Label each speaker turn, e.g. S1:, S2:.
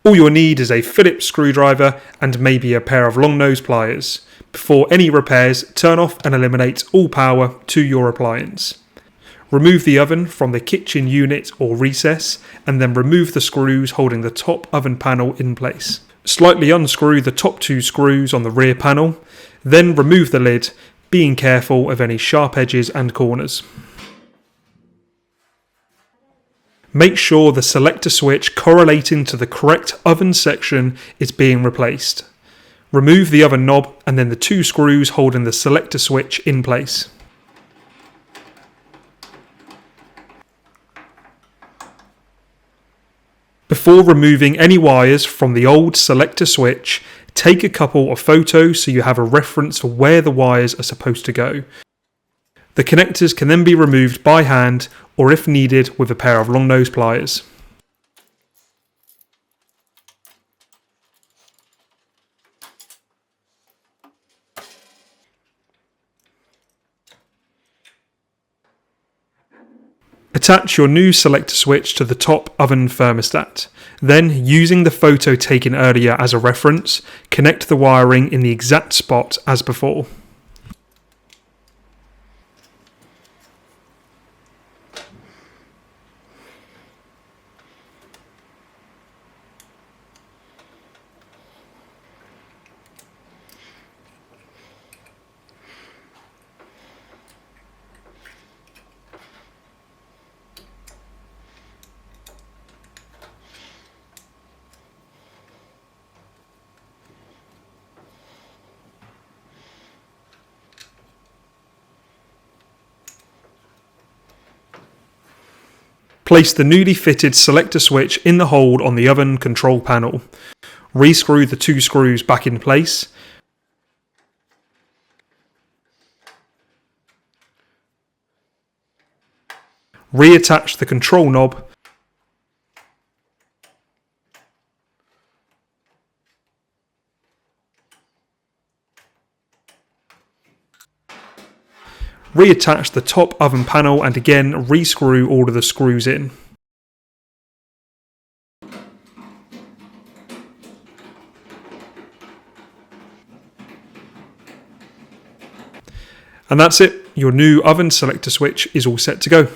S1: All you'll need is a Phillips screwdriver and maybe a pair of long nose pliers. Before any repairs, turn off and eliminate all power to your appliance. Remove the oven from the kitchen unit or recess and then remove the screws holding the top oven panel in place. Slightly unscrew the top 2 screws on the rear panel, then remove the lid, being careful of any sharp edges and corners. Make sure the selector switch correlating to the correct oven section is being replaced. Remove the oven knob and then the 2 screws holding the selector switch in place. Before removing any wires from the old selector switch, take a couple of photos so you have a reference for where the wires are supposed to go. The connectors can then be removed by hand or if needed with a pair of long nose pliers. Attach your new selector switch to the top oven thermostat. Then, using the photo taken earlier as a reference, connect the wiring in the exact spot as before. Place the newly fitted selector switch in the hold on the oven control panel. Rescrew the 2 screws back in place. Reattach the control knob. Reattach the top oven panel and again rescrew all of the screws in. And that's it, your new oven selector switch is all set to go.